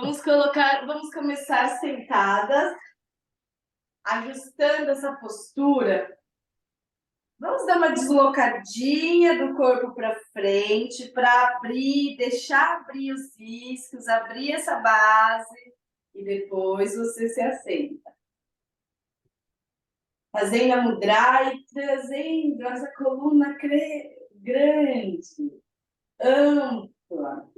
Vamos começar sentadas, ajustando essa postura. Vamos dar uma deslocadinha do corpo para frente, para abrir, deixar abrir os isquios, abrir essa base e depois você se assenta. Fazendo a mudra e trazendo essa coluna grande, ampla.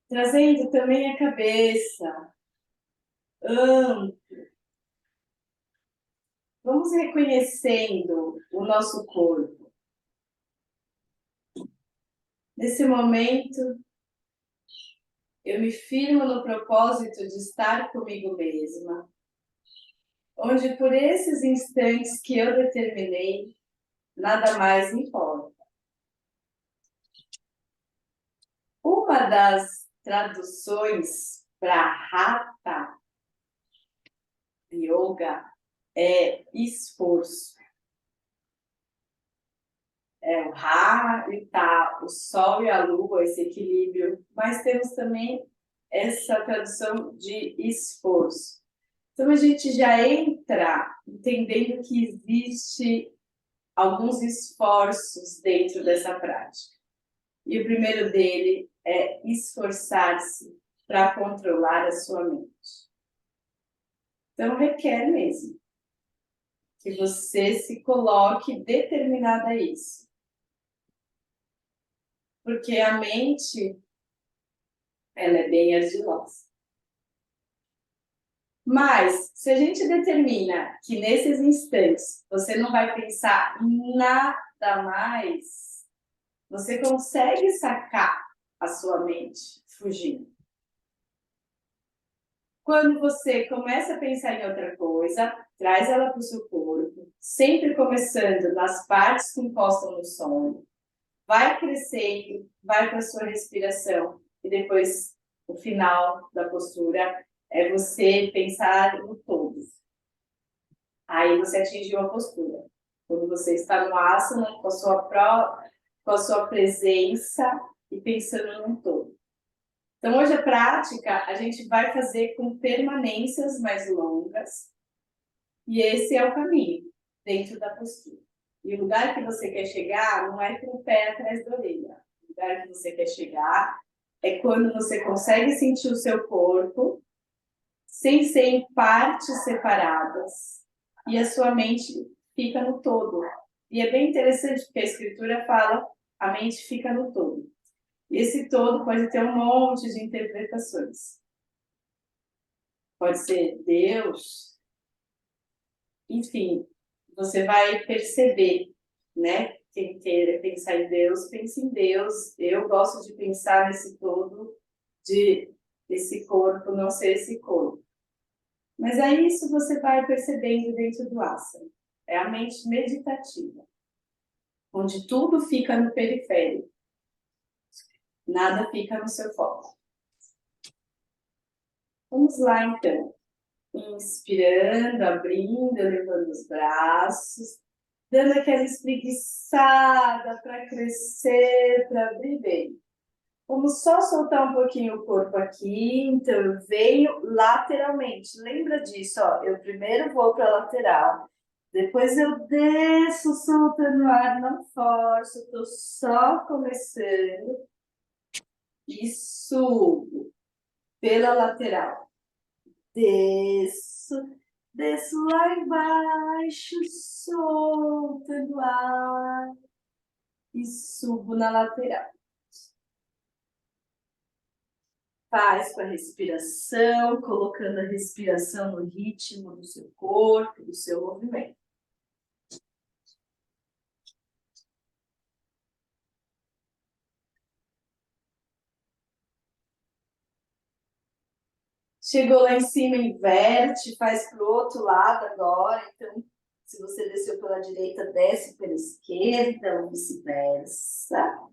Trazendo também a cabeça ampla. Vamos reconhecendo o nosso corpo. Nesse momento, eu me firmo no propósito de estar comigo mesma, onde por esses instantes que eu determinei, nada mais importa. Uma das traduções para Hatha Yoga é esforço. É o Ra e Tá, o Sol e a Lua, esse equilíbrio. Mas temos também essa tradução de esforço. Então a gente já entra entendendo que existe alguns esforços dentro dessa prática. E o primeiro dele é esforçar-se para controlar a sua mente. Então requer mesmo que você se coloque determinada a isso. Porque a mente, ela é bem ardilosa. Mas, se a gente determina que nesses instantes você não vai pensar em nada mais, você consegue sacar a sua mente fugindo. Quando você começa a pensar em outra coisa, traz ela para o seu corpo, sempre começando nas partes que encostam no sono. Vai crescendo, vai para a sua respiração e depois o final da postura é você pensar no todo. Aí você atingiu a postura. Quando você está no asana, com a sua presença e pensando no todo. Então hoje a prática a gente vai fazer com permanências mais longas e esse é o caminho dentro da postura. E o lugar que você quer chegar não é com o pé atrás da orelha. O lugar que você quer chegar é quando você consegue sentir o seu corpo sem ser em partes separadas e a sua mente fica no todo. E é bem interessante porque a escritura fala a mente fica no todo. E esse todo pode ter um monte de interpretações. Pode ser Deus, enfim, você vai perceber, né? Quem queira pensar em Deus, pense em Deus. Eu gosto de pensar nesse todo, de esse corpo não ser esse corpo. Mas aí isso você vai percebendo dentro do asana. É a mente meditativa, onde tudo fica no periférico. Nada fica no seu foco. Vamos lá, então. Inspirando, abrindo, levando os braços, dando aquela espreguiçada para crescer, para abrir bem. Vamos só soltar um pouquinho o corpo aqui, então eu venho lateralmente. Lembra disso, ó. Eu primeiro vou para a lateral, depois eu desço soltando o ar, não forço, estou só começando e subo pela lateral. Desço lá embaixo, soltando ar e subo na lateral. Faz com a respiração, colocando a respiração no ritmo do seu corpo, do seu movimento. Chegou lá em cima, inverte, faz para o outro lado agora. Então, se você desceu pela direita, desce pela esquerda, ou vice-versa.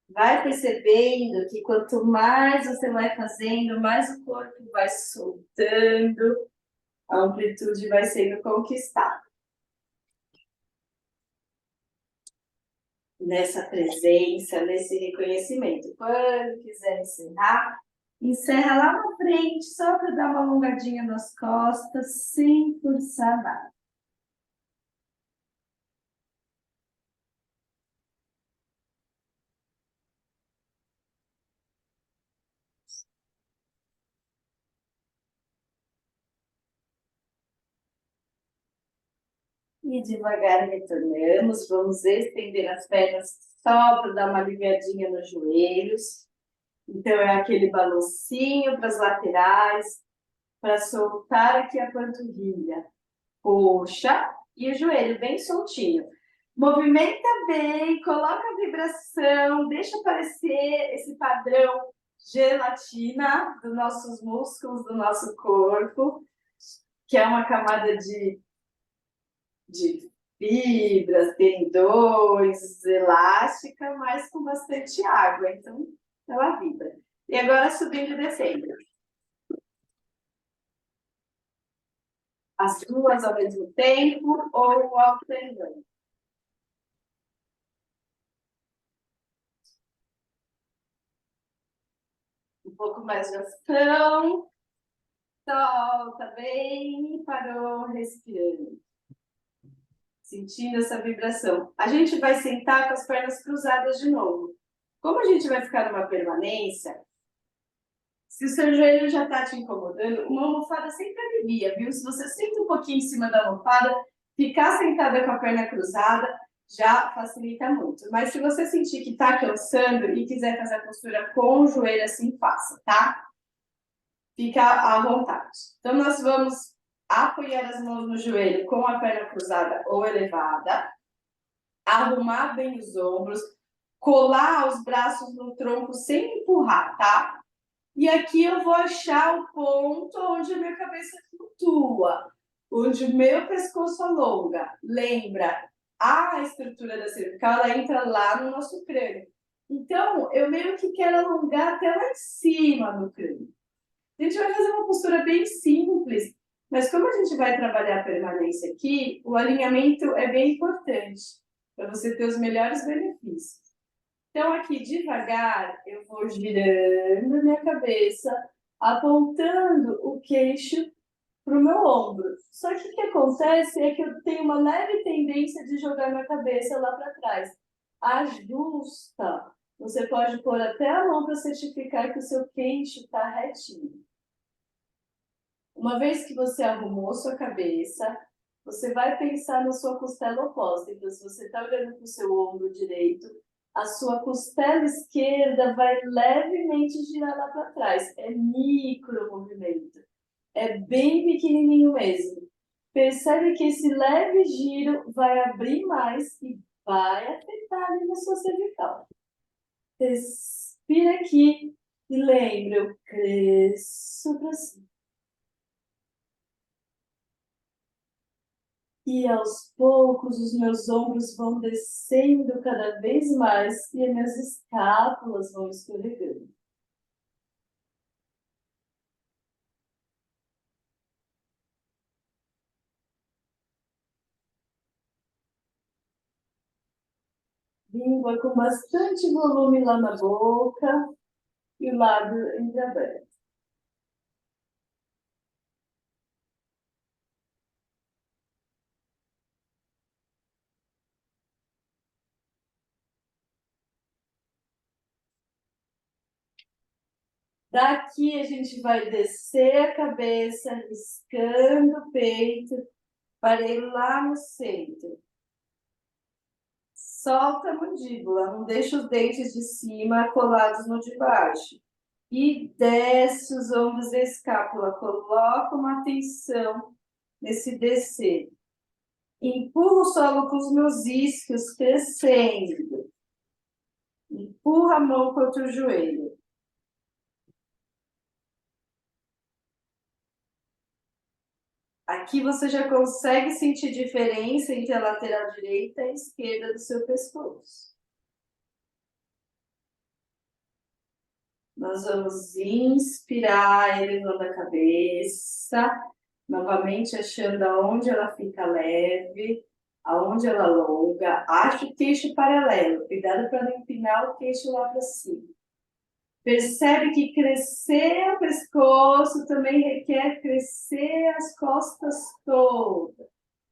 Vai percebendo que quanto mais você vai fazendo, mais o corpo vai soltando, a amplitude vai sendo conquistada. nessa presença, nesse reconhecimento. Quando quiser encerrar, encerra lá na frente, só para dar uma alongadinha nas costas, sem forçar nada. E devagar retornamos, vamos estender as pernas só para dar uma aliviadinha nos joelhos. Então, é aquele balancinho para as laterais, para soltar aqui a panturrilha, coxa e o joelho bem soltinho. Movimenta bem, coloca a vibração, deixa aparecer esse padrão gelatina dos nossos músculos, do nosso corpo, que é uma camada de fibras, tendões, elástica, mas com bastante água, então ela vibra. E agora subindo e descendo. As duas ao mesmo tempo ou alternando. Um pouco mais de ação. Solta bem, parou, respirando. Sentindo essa vibração. A gente vai sentar com as pernas cruzadas de novo. Como a gente vai ficar numa permanência, se o seu joelho já está te incomodando, uma almofada sempre alivia, viu? Se você senta um pouquinho em cima da almofada, ficar sentada com a perna cruzada já facilita muito. Mas se você sentir que está cansando e quiser fazer a postura com o joelho assim, faça, tá? Fica à vontade. Então, nós vamos apoiar as mãos no joelho com a perna cruzada ou elevada, arrumar bem os ombros, colar os braços no tronco sem empurrar, tá? E aqui eu vou achar o ponto onde a minha cabeça flutua, onde o meu pescoço alonga. Lembra, a estrutura da cervical, ela entra lá no nosso crânio. Então, eu meio que quero alongar até lá em cima no crânio. A gente vai fazer uma postura bem simples, mas como a gente vai trabalhar a permanência aqui, o alinhamento é bem importante para você ter os melhores benefícios. Então, aqui devagar, eu vou girando minha cabeça, apontando o queixo para o meu ombro. Só que o que acontece é que eu tenho uma leve tendência de jogar minha cabeça lá para trás. Ajusta. Você pode pôr até a mão para certificar que o seu queixo está retinho. Uma vez que você arrumou sua cabeça, você vai pensar na sua costela oposta. Então, se você está olhando para o seu ombro direito, a sua costela esquerda vai levemente girar lá para trás. É micro movimento. É bem pequenininho mesmo. Percebe que esse leve giro vai abrir mais e vai afetar ali na sua cervical. Respira aqui e lembra, eu cresço para cima. E aos poucos os meus ombros vão descendo cada vez mais e as minhas escápulas vão escorregando. Língua com bastante volume lá na boca e o lábio entreaberto. Daqui a gente vai descer a cabeça, riscando o peito, parei lá no centro. Solta a mandíbula, não deixa os dentes de cima colados no de baixo. E desce os ombros da escápula, coloca uma atenção nesse descer. Empurra o solo com os meus isquios crescendo. Empurra a mão contra o joelho. Aqui você já consegue sentir diferença entre a lateral direita e a esquerda do seu pescoço. Nós vamos inspirar, elevando a cabeça, novamente achando aonde ela fica leve, aonde ela alonga, acha o queixo paralelo, cuidado para não empinar o queixo lá para cima. Percebe que crescer o pescoço também requer crescer as costas todas.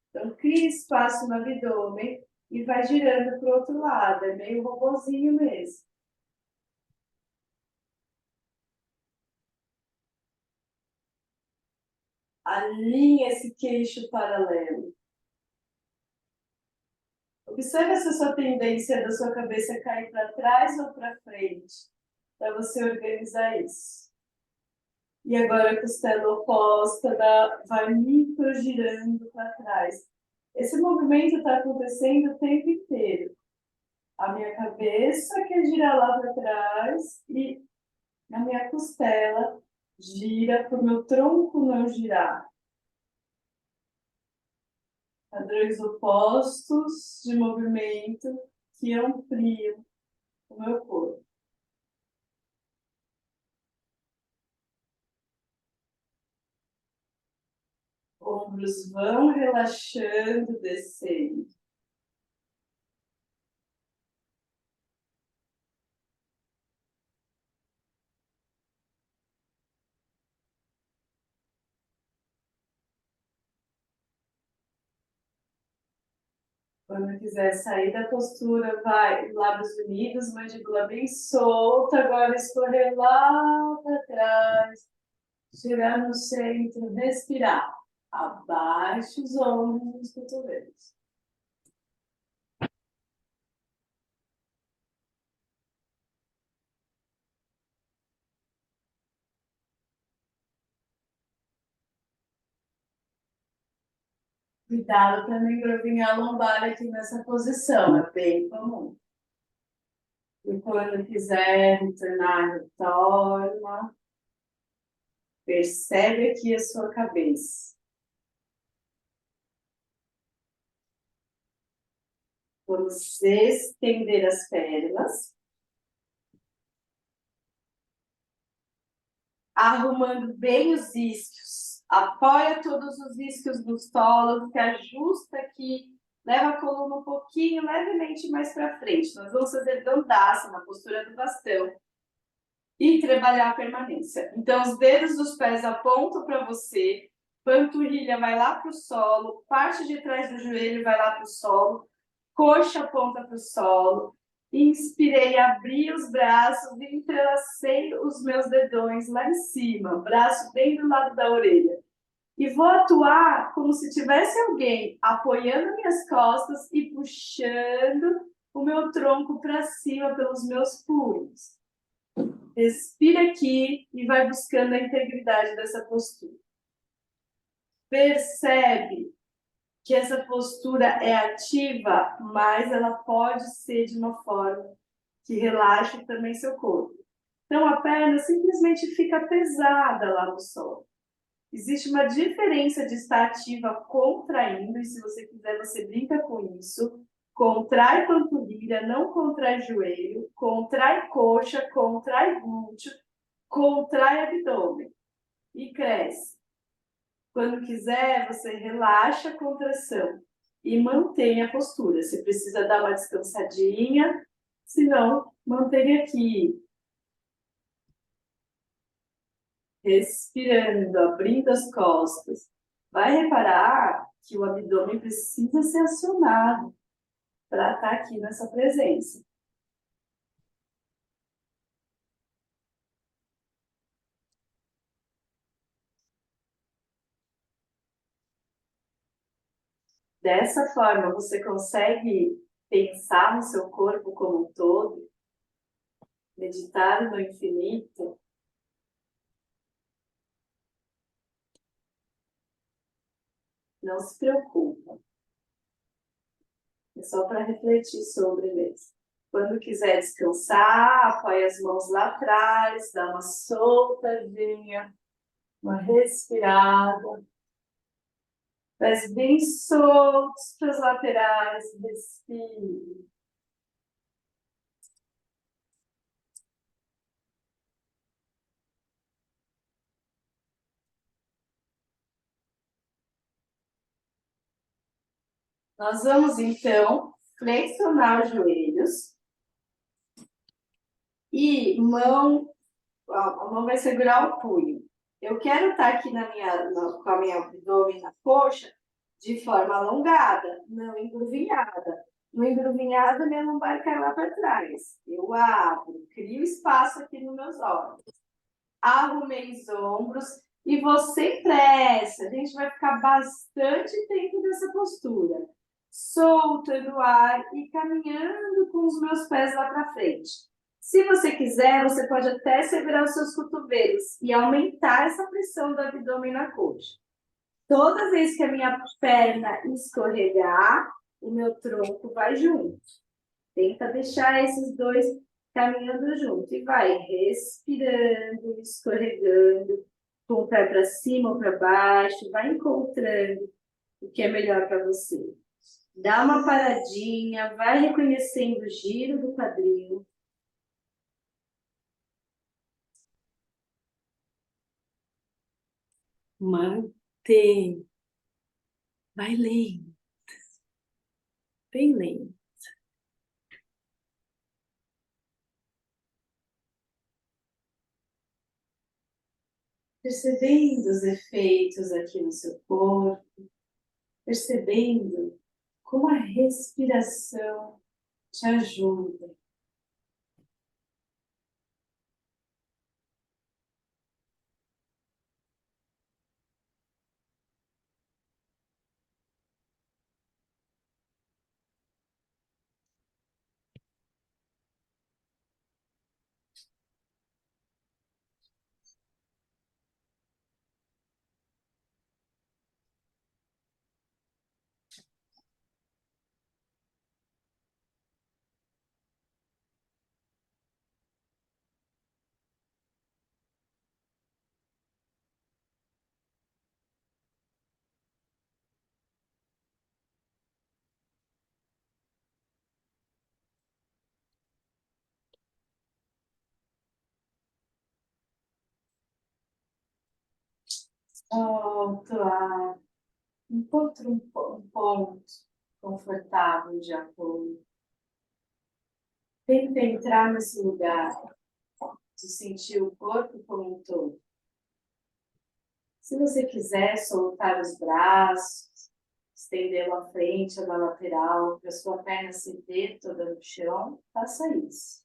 Então, cria espaço no abdômen e vai girando para o outro lado. É meio robozinho mesmo. Alinha esse queixo paralelo. Observe se a sua tendência da sua cabeça cair para trás ou para frente, para você organizar isso. E agora a costela oposta vai microgirando para trás. Esse movimento está acontecendo o tempo inteiro. A minha cabeça quer girar lá para trás e a minha costela gira para o meu tronco não girar. Padrões opostos de movimento que ampliam o meu corpo. Ombros vão relaxando, descendo. Quando quiser sair da postura, vai, lábios unidos, mandíbula bem solta, agora escorrer lá para trás, girar no centro, respirar. Abaixe os ombros nos cotovelos. Cuidado para não engrovinhar a lombar aqui nessa posição, é bem comum. E quando quiser retornar, retorna. Percebe aqui a sua cabeça. Vamos estender as pernas. Arrumando bem os isquios. Apoia todos os isquios no solo, que ajusta aqui. Leva a coluna um pouquinho, levemente mais para frente. Nós vamos fazer Dandasana, na postura do bastão. E trabalhar a permanência. Então, os dedos dos pés apontam para você. Panturrilha vai lá para o solo. Parte de trás do joelho vai lá para o solo. Coxa aponta para o solo. Inspirei, abri os braços e entrelacei os meus dedões lá em cima, braço bem do lado da orelha. E vou atuar como se tivesse alguém apoiando minhas costas e puxando o meu tronco para cima pelos meus punhos. Respira aqui e vai buscando a integridade dessa postura. Percebe que essa postura é ativa, mas ela pode ser de uma forma que relaxe também seu corpo. Então, a perna simplesmente fica pesada lá no solo. Existe uma diferença de estar ativa contraindo, e se você quiser, você brinca com isso. Contrai panturrilha, não contrai joelho, contrai coxa, contrai glúteo, contrai abdômen e cresce. Quando quiser, você relaxa a contração e mantém a postura. Você precisa dar uma descansadinha, senão mantenha aqui. Respirando, abrindo as costas. Vai reparar que o abdômen precisa ser acionado para estar aqui nessa presença. Dessa forma, você consegue pensar no seu corpo como um todo, meditar no infinito. Não se preocupa. É só para refletir sobre mesmo. Quando quiser descansar, apoia as mãos lá atrás, dá uma soltadinha, uma respirada. Pés bem soltos para as laterais, respire. Nós vamos, então, flexionar os joelhos e a mão vai segurar o punho. Eu quero estar aqui com a minha abdômen na coxa de forma alongada, não engruvinhada. No engruvinhada, minha lombar cai lá para trás. Eu abro, crio espaço aqui nos meus olhos. Arrumei os ombros e vou sem pressa. A gente vai ficar bastante tempo nessa postura. Soltando o ar e caminhando com os meus pés lá para frente. Se você quiser, você pode até segurar os seus cotovelos e aumentar essa pressão do abdômen na coxa. Toda vez que a minha perna escorregar, o meu tronco vai junto. Tenta deixar esses dois caminhando junto. E vai respirando, escorregando, com o pé para cima ou para baixo. Vai encontrando o que é melhor para você. Dá uma paradinha, vai reconhecendo o giro do quadril. Mantém. Vai lento. Bem lento. Percebendo os efeitos aqui no seu corpo. Percebendo como a respiração te ajuda. Solta o ar. Encontre um ponto confortável de apoio. Tenta entrar nesse lugar, de sentir o corpo como um todo. Se você quiser soltar os braços, estendê-lo à frente ou na lateral, para sua perna se ver toda no chão, faça isso.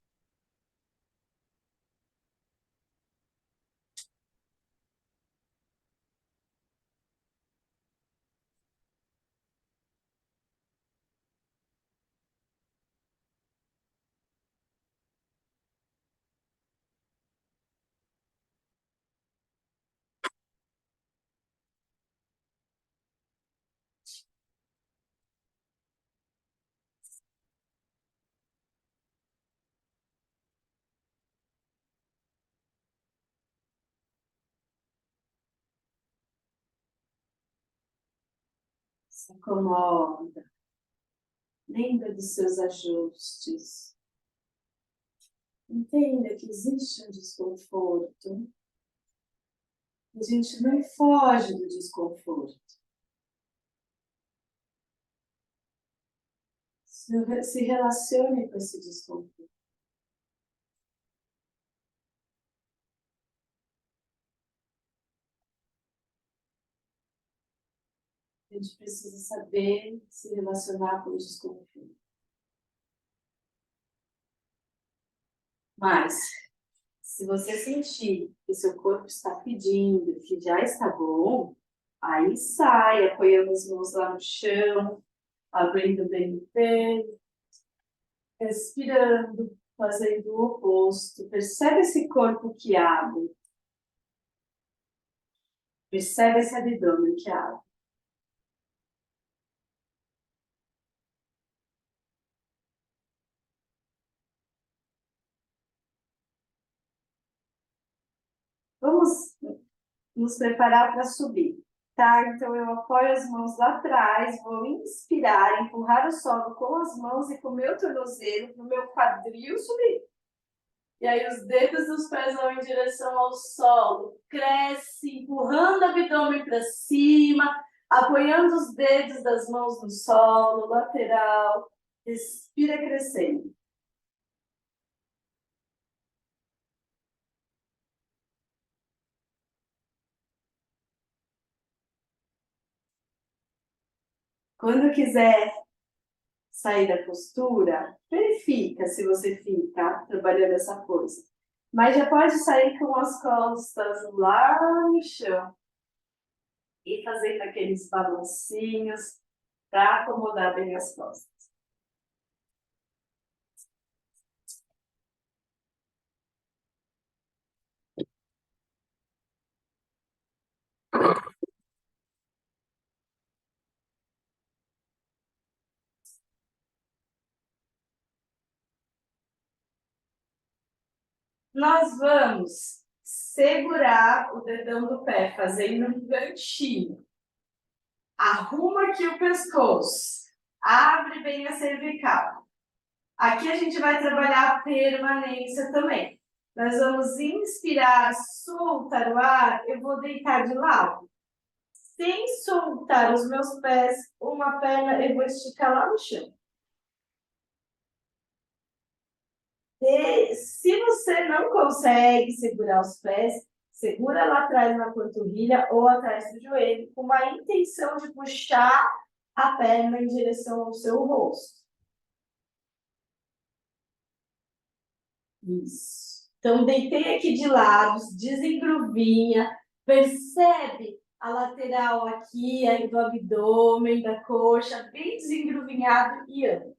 Se acomoda. Lembra dos seus ajustes. Entenda que existe um desconforto. A gente não foge do desconforto. Se relacione com esse desconforto. A gente precisa saber se relacionar com o desconforto. Mas, se você sentir que seu corpo está pedindo, que já está bom, aí sai, apoiando as mãos lá no chão, abrindo bem o peito, respirando, fazendo o oposto. Percebe esse corpo que abre. Percebe esse abdômen que abre. Vamos nos preparar para subir, tá? Então eu apoio as mãos lá atrás, vou inspirar, empurrar o solo com as mãos e com o meu tornozelo para o meu quadril subir. E aí os dedos dos pés vão em direção ao solo, cresce, empurrando o abdômen para cima, Apoiando os dedos das mãos no solo, lateral, respira crescendo. Quando quiser sair da postura, verifica se você fica trabalhando essa coisa. Mas já pode sair com as costas lá no chão e fazendo aqueles balancinhos para acomodar bem as costas. Nós vamos segurar o dedão do pé, fazendo um ganchinho. Arruma aqui o pescoço. Abre bem a cervical. Aqui a gente vai trabalhar a permanência também. Nós vamos inspirar, soltar o ar. Eu vou deitar de lado. Sem soltar os meus pés, uma perna eu vou esticar lá no chão. E se você não consegue segurar os pés, segura lá atrás na panturrilha ou atrás do joelho, com uma intenção de puxar a perna em direção ao seu rosto. Isso. Então, deitei aqui de lado, desengruvinha, percebe a lateral aqui, aí do abdômen, da coxa, bem desengruvinhado e anda.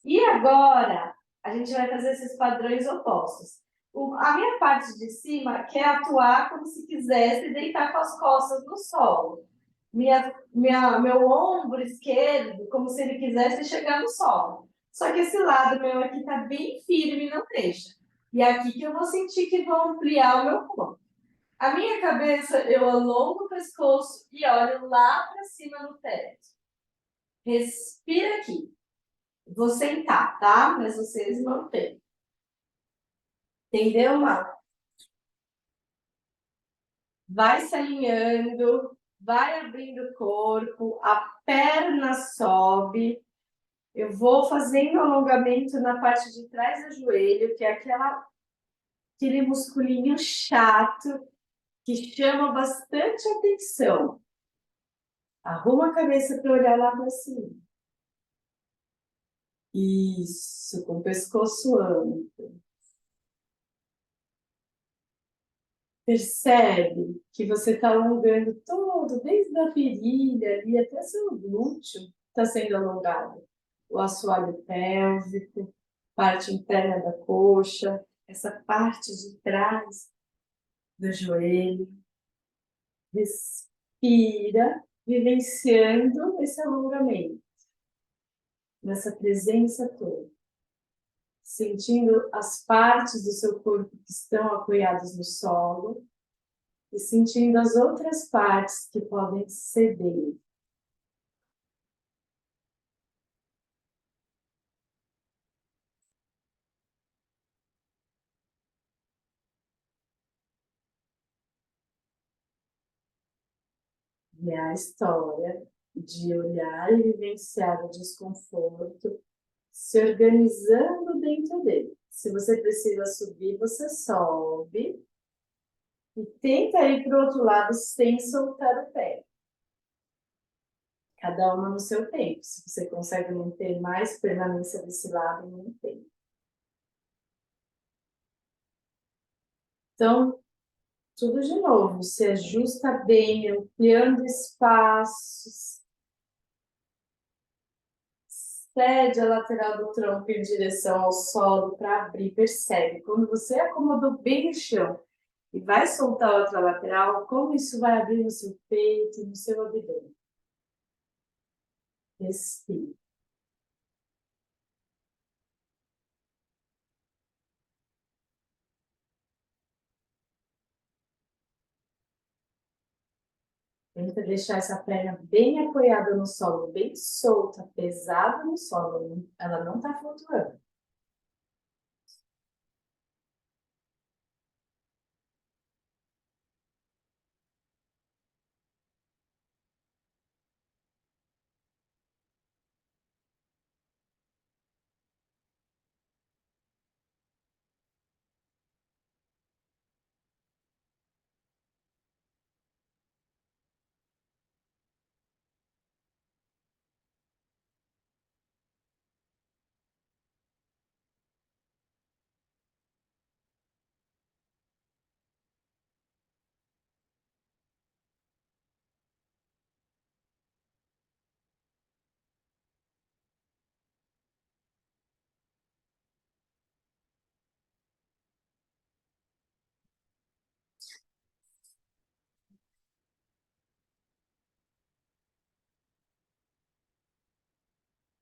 E agora, a gente vai fazer esses padrões opostos. A minha parte de cima quer atuar como se quisesse deitar com as costas no solo. Meu ombro esquerdo, como se ele quisesse chegar no solo. Só que esse lado meu aqui está bem firme e não deixa. E é aqui que eu vou sentir que vou ampliar o meu corpo. A minha cabeça, eu alongo o pescoço e olho lá para cima no teto. Respira aqui. Vou sentar, tá? Mas vocês mantêm. Entendeu, Mar? Vai se alinhando, vai abrindo o corpo, a perna sobe. Eu vou fazendo alongamento na parte de trás do joelho, que é aquele musculinho chato que chama bastante atenção. Arruma a cabeça para olhar lá para cima. Isso, com o pescoço amplo. Percebe que você está alongando todo, desde a virilha ali até seu glúteo está sendo alongado. O assoalho pélvico, parte interna da coxa, essa parte de trás do joelho. Respira, vivenciando esse alongamento, nessa presença toda. Sentindo as partes do seu corpo que estão apoiadas no solo e sentindo as outras partes que podem ceder. E é a história de olhar e vivenciar o desconforto, se organizando dentro dele. Se você precisa subir, você sobe e tenta ir para o outro lado sem soltar o pé. Cada uma no seu tempo. Se você consegue manter mais permanência desse lado, mantém. Então, tudo de novo. Se ajusta bem, ampliando espaços. Cede a lateral do tronco em direção ao solo para abrir. Percebe, quando você acomodou bem no chão e vai soltar a outra lateral, como isso vai abrir no seu peito, no seu abdômen. Respire. Tenta deixar essa perna bem apoiada no solo, bem solta, pesada no solo. Ela não está flutuando.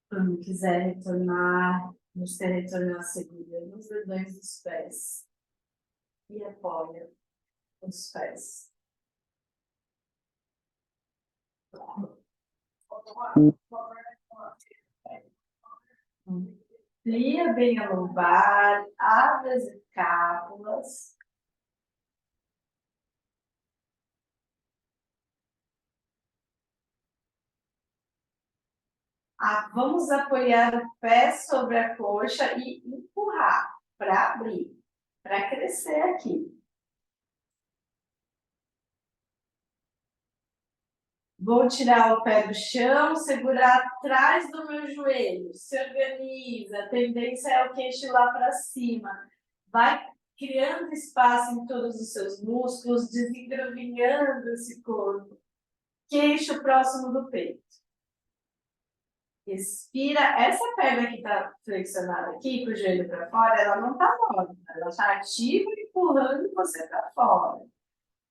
Quando quiser retornar, você retornar segurando os dedões dos pés e apoia os pés. Plia bem a lombar, abre as escápulas. Vamos apoiar o pé sobre a coxa e empurrar para abrir, para crescer aqui. Vou tirar o pé do chão, segurar atrás do meu joelho. Se organiza, a tendência é o queixo lá para cima. Vai criando espaço em todos os seus músculos, desengravinhando esse corpo. Queixo próximo do peito. Respira. Essa perna que está flexionada aqui, com o joelho para fora, ela não está morta. Ela está ativa, empurrando você para fora.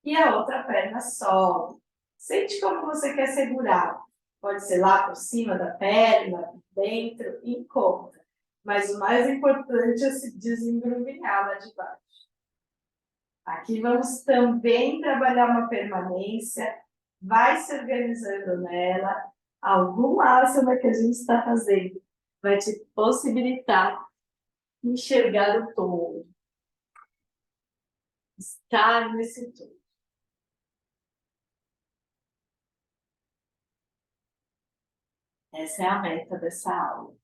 E a outra perna sobe. Sente como você quer segurar. Pode ser lá por cima da perna, por dentro, encontra. Mas o mais importante é se desengrumilhar lá de baixo. Aqui vamos também trabalhar uma permanência. Vai se organizando nela. Algum asana que a gente está fazendo vai te possibilitar enxergar o todo. Estar nesse todo. Essa é a meta dessa aula.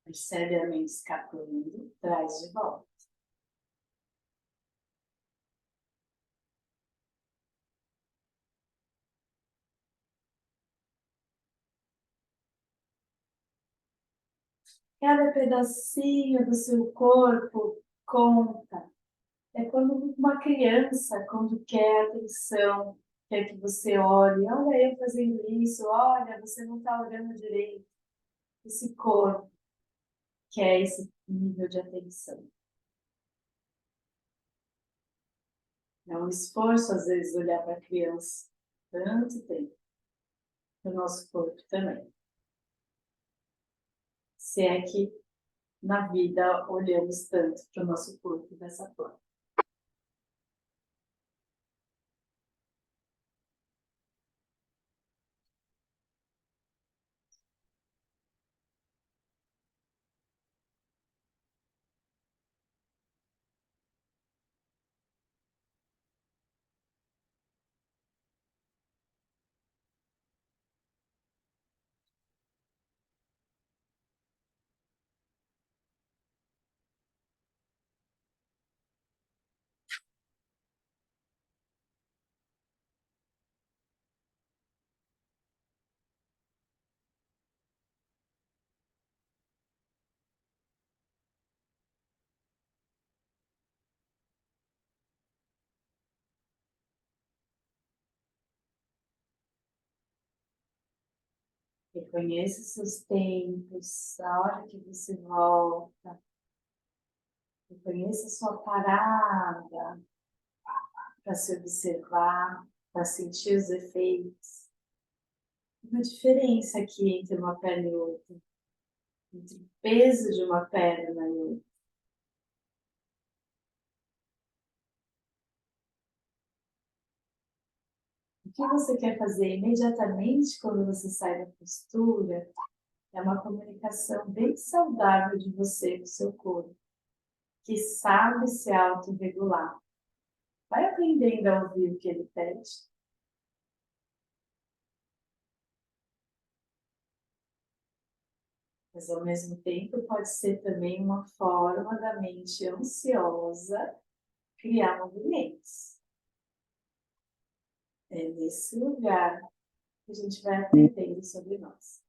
Percebe a mente escapando, traz de volta. Cada pedacinho do seu corpo conta. É quando uma criança, quando quer atenção, quer que você olhe. Olha eu fazendo isso, olha, você não está olhando direito. Esse corpo quer esse nível de atenção. É um esforço, às vezes, olhar para a criança tanto tempo. O nosso corpo também. Se é que na vida olhamos tanto para o nosso corpo dessa forma. Reconheça seus tempos, a hora que você volta. Reconheça sua parada para se observar, para sentir os efeitos. Uma diferença aqui entre uma perna e outra, entre o peso de uma perna e outra. O que você quer fazer imediatamente quando você sai da postura é uma comunicação bem saudável de você com o seu corpo, que sabe se autorregular. Vai aprendendo a ouvir o que ele pede. Mas, ao mesmo tempo, pode ser também uma forma da mente ansiosa criar movimentos. É nesse lugar que a gente vai aprendendo sobre nós.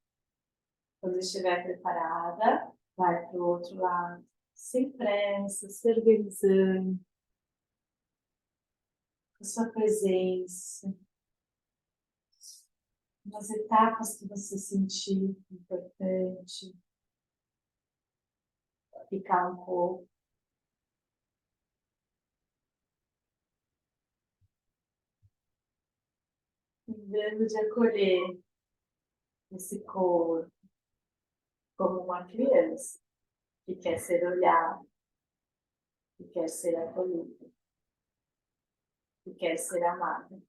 Quando estiver preparada, vai para o outro lado, sem pressa, se organizando, com sua presença, nas etapas que você sentir importante, ficar um pouco. Lembrando de acolher esse corpo como uma criança que quer ser olhada, que quer ser acolhida, que quer ser amada.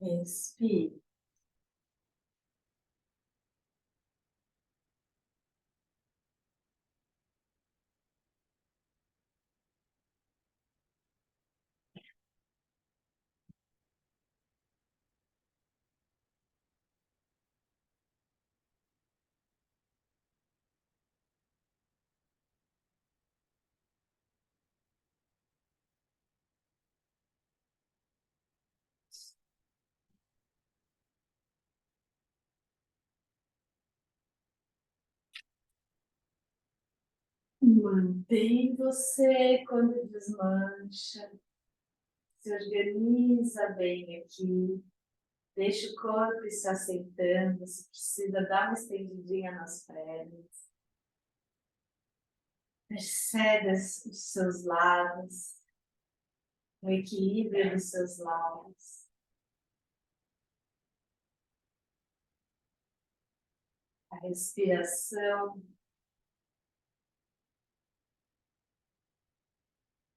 Respire. Mantém você quando desmancha. Se organiza bem aqui. Deixa o corpo se assentando. Se precisa, dar uma estendidinha nas pernas. Percebe os seus lados. O equilíbrio dos seus lados. A respiração.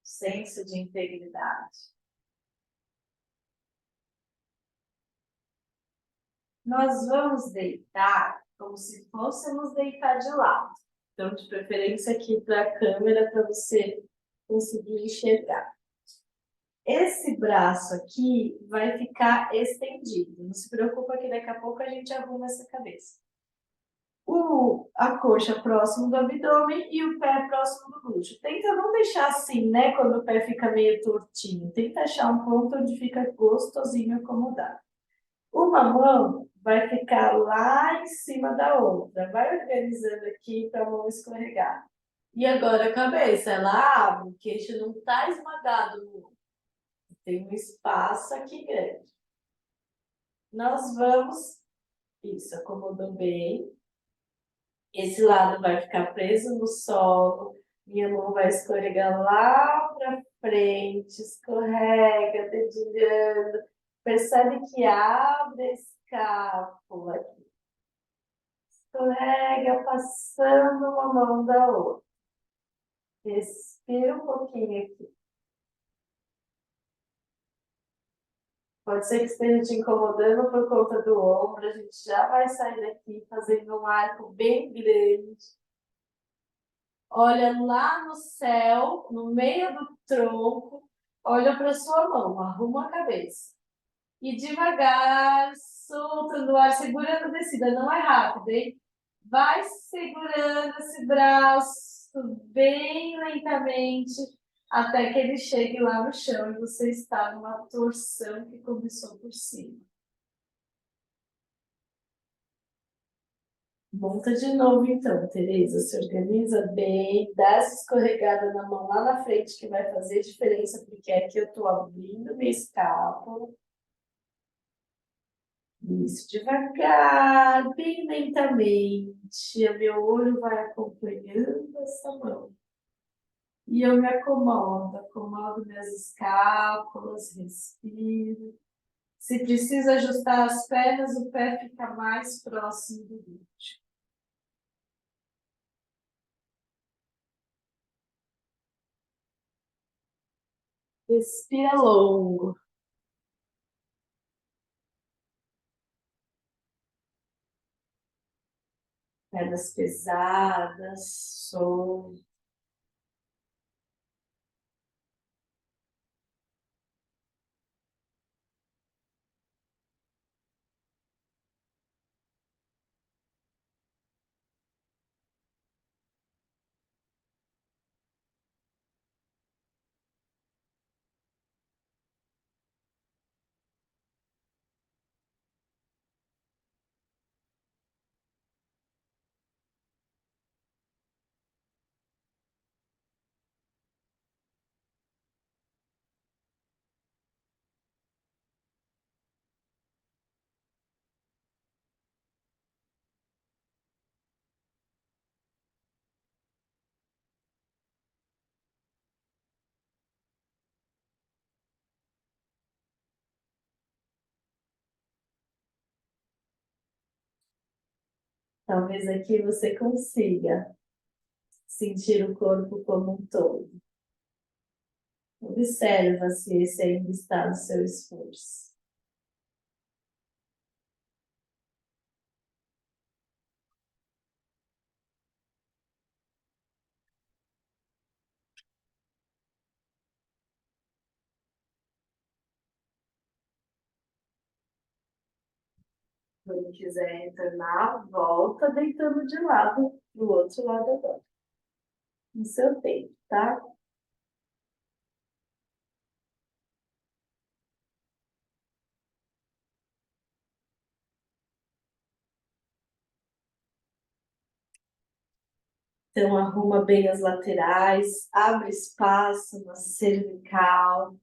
Senso de integridade. Nós vamos deitar como se fôssemos deitar de lado. Então, de preferência aqui para a câmera, para você conseguir enxergar. Esse braço aqui vai ficar estendido. Não se preocupa que daqui a pouco a gente arruma essa cabeça. A coxa próximo do abdômen e o pé próximo do glúteo. Tenta não deixar assim, né? Quando o pé fica meio tortinho. Tenta achar um ponto onde fica gostosinho acomodado. Uma mão vai ficar lá em cima da outra. Vai organizando aqui para a mão escorregar. E agora a cabeça, ela abre, o queixo não está esmagado. Tem um espaço aqui grande. Nós vamos, isso, acomodou bem. Esse lado vai ficar preso no solo, Minha mão vai escorregar lá para frente, escorrega, dedilhando. Percebe que abre a escápula, escorrega, passando uma mão da outra. Respira um pouquinho aqui. Pode ser que esteja te incomodando por conta do ombro. A gente já vai sair daqui fazendo um arco bem grande. Olha lá no céu, no meio do tronco. Olha para sua mão, arruma a cabeça. E devagar, soltando o ar, segurando a descida. Não é rápido, hein? Vai segurando esse braço bem lentamente até que ele chegue lá no chão e você está numa torção que começou por cima. Monta de novo então, Tereza. Se organiza bem, dá essa escorregada na mão lá na frente que vai fazer diferença, porque aqui eu estou abrindo minha escápula. Isso, devagar, bem lentamente. O meu olho vai acompanhando essa mão. E eu me acomodo minhas escápulas, respiro. Se precisa ajustar as pernas, o pé fica mais próximo do glúteo. Respira longo. Pernas pesadas, soltas. Talvez aqui você consiga sentir o corpo como um todo. Observa se esse ainda está no seu esforço. Quando quiser retornar, volta deitando de lado para o outro lado agora. No seu tempo, tá? Então, arruma bem as laterais, abre espaço na cervical,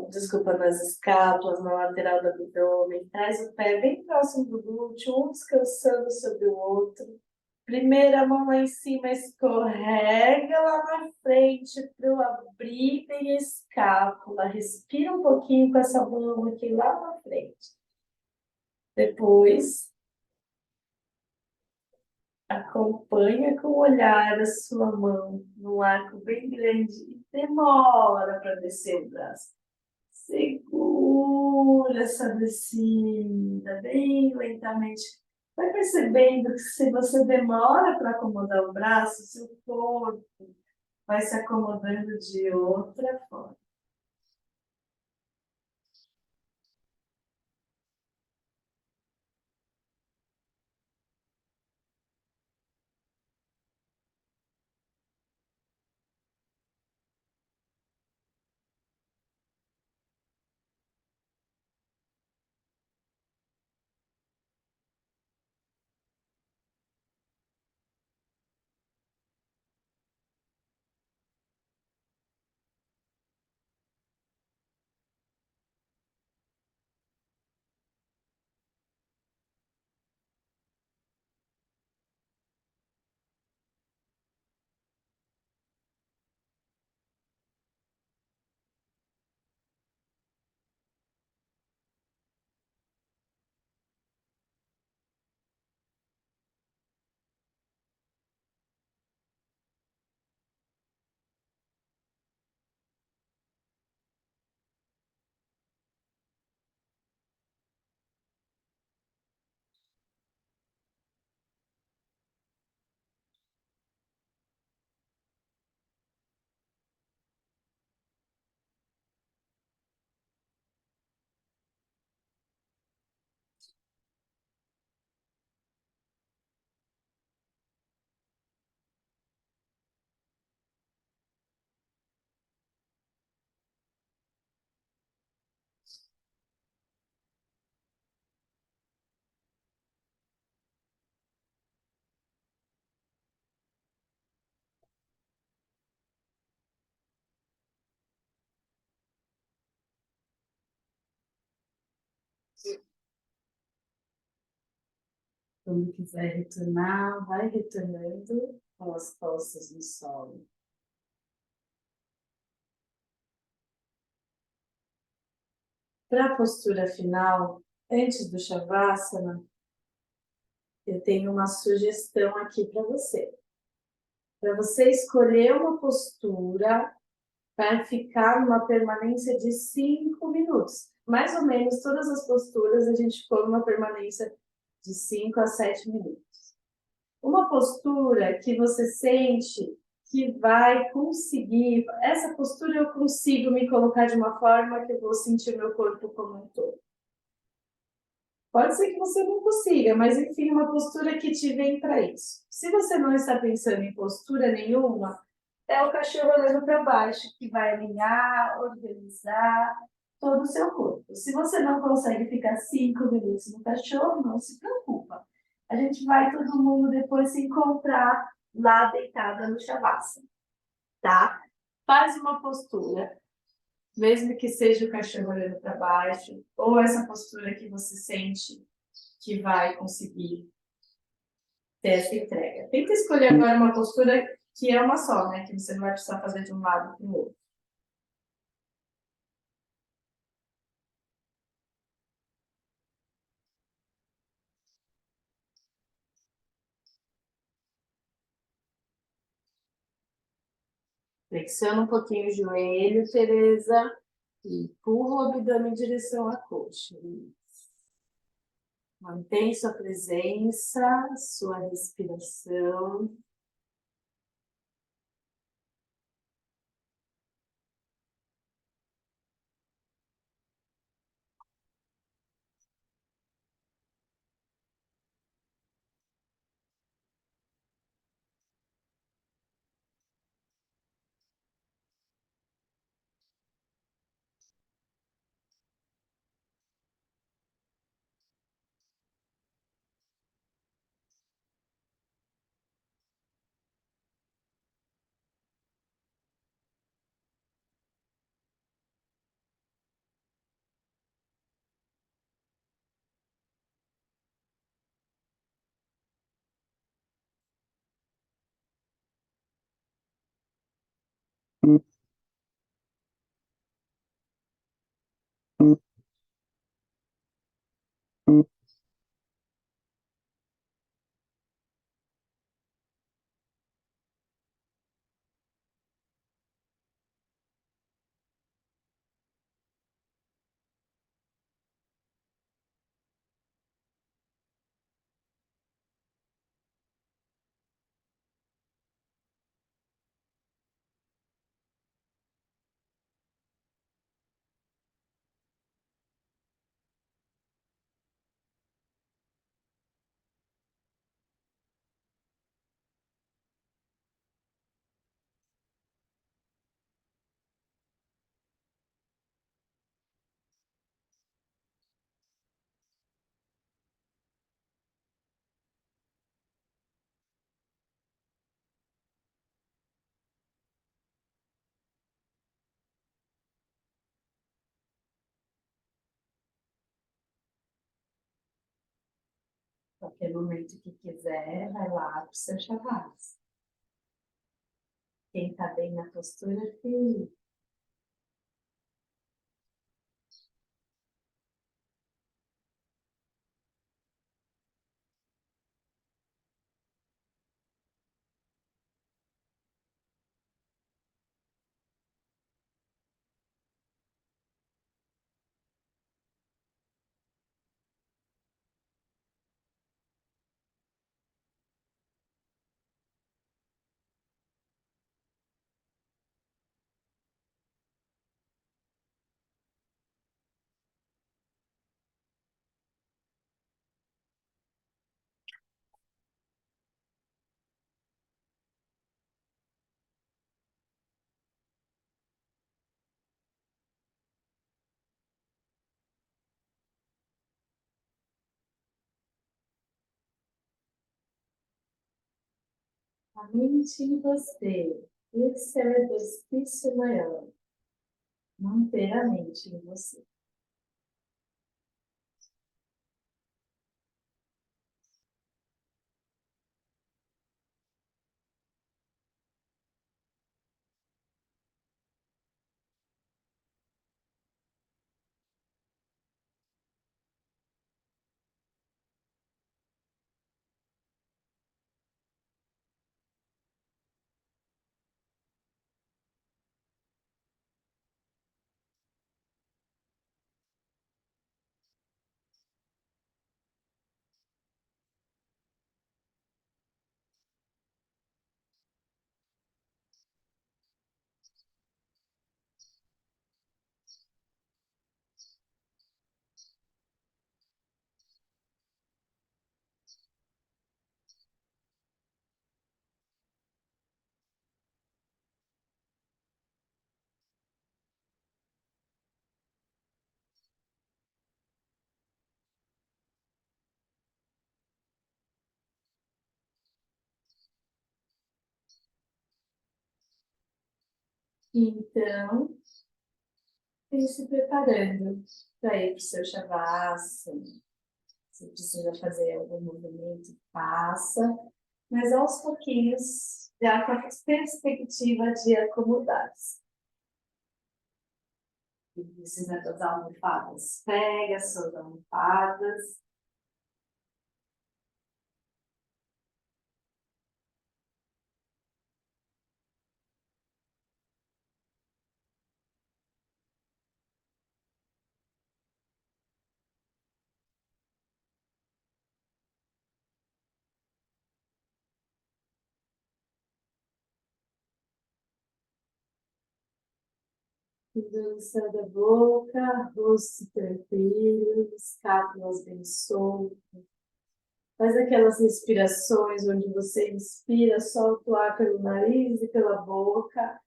desculpa, nas escápulas, na lateral do abdômen. Traz o pé bem próximo do glúteo, um descansando sobre o outro. Primeira mão lá em cima, escorrega lá na frente para eu abrir bem a escápula. Respira um pouquinho com essa mão aqui lá na frente. Depois, acompanha com o olhar a sua mão num arco bem grande e demora para descer o braço. Segura essa descida bem lentamente. Vai percebendo que se você demora para acomodar o braço, seu corpo vai se acomodando de outra forma. Quando quiser retornar, vai retornando com as costas no solo. Para a postura final, antes do Shavasana, eu tenho uma sugestão aqui para você. Para você escolher uma postura para ficar numa permanência de 5 minutos. Mais ou menos todas as posturas a gente ficou numa permanência de 5 a 7 minutos. Uma postura que você sente que vai conseguir, essa postura eu consigo me colocar de uma forma que eu vou sentir meu corpo como um todo. Pode ser que você não consiga, mas enfim, uma postura que te vem para isso. Se você não está pensando em postura nenhuma, é o cachorro olhando para baixo, que vai alinhar, organizar todo o seu corpo. Se você não consegue ficar 5 minutos no cachorro, não se preocupa. A gente vai todo mundo depois se encontrar lá deitada no Shavasana, tá? Faz uma postura, mesmo que seja o cachorro olhando para baixo, ou essa postura que você sente que vai conseguir ter essa entrega. Tenta escolher agora uma postura que é uma só, né? Que você não vai precisar fazer de um lado para o outro. Flexiona um pouquinho o joelho, Tereza, e empurra o abdômen em direção à coxa. Mantém sua presença, sua respiração. Qualquer momento que quiser, vai lá para o seu Shavasana. Quem está bem na postura, fica. A mente em você. Esse é o exercício maior. Manter a mente em você. Então, vem se preparando para ir para o seu Shavasana. Se precisa fazer algum movimento, faça, mas aos pouquinhos, já com a perspectiva de acomodar-se. E precisa das almofadas, pega suas almofadas. Cuidando do céu da boca, rosto tranquilo, escápulas bem soltas. Faz aquelas respirações onde você inspira, solta o ar pelo nariz e pela boca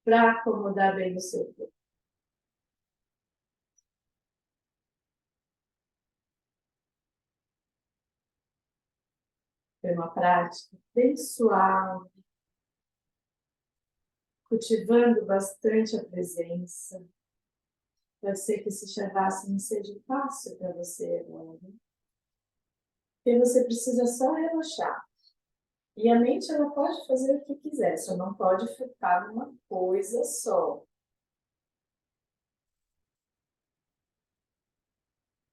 para acomodar bem o seu corpo. É uma prática bem suave, cultivando bastante a presença. Pode ser que esse Shavasana seja fácil para você agora. Porque você precisa só relaxar. E a mente ela pode fazer o que quiser, só não pode focar numa coisa só.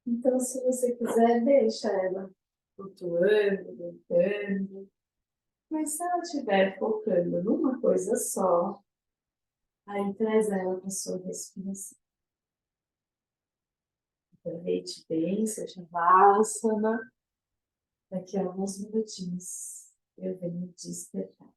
Então, se você quiser, deixa ela flutuando, voltando. Mas se ela estiver focando numa coisa só, aí traz ela para a sua respiração. Aproveite bem seu Shavasana. Daqui a alguns minutinhos eu venho despertar.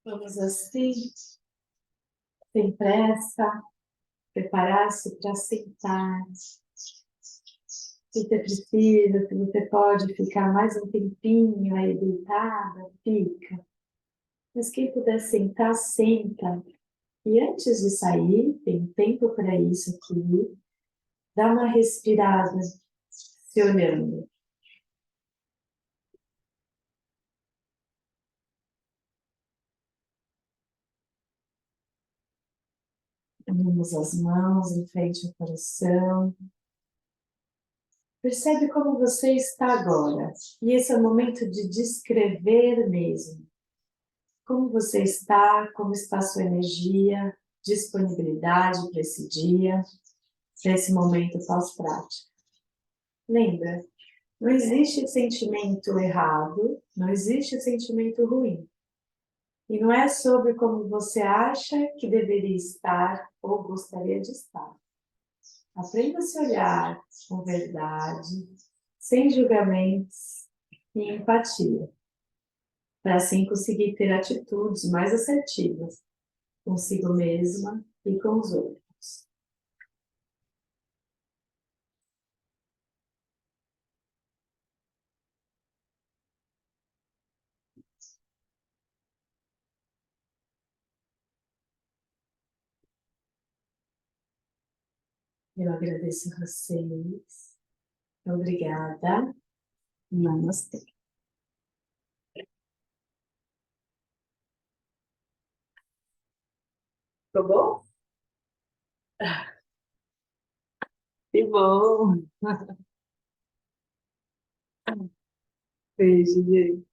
Vamos assim, sem pressa, preparar-se para sentar. Se você precisa, se você pode ficar mais um tempinho aí deitada, fica. Mas quem puder sentar, senta. E antes de sair, tem tempo para isso aqui, dá uma respirada, se olhando. Unimos as mãos em frente ao coração. Percebe como você está agora. E esse é o momento de descrever mesmo. Como você está, como está a sua energia, disponibilidade para esse dia, para esse momento pós-prática. Lembra, não existe sentimento errado, não existe sentimento ruim. E não é sobre como você acha que deveria estar ou gostaria de estar. Aprenda a se olhar com verdade, sem julgamentos e empatia, para assim conseguir ter atitudes mais assertivas consigo mesma e com os outros. Eu agradeço a vocês. Obrigada. Namastê. Ficou bom? Que bom. Beijo, gente.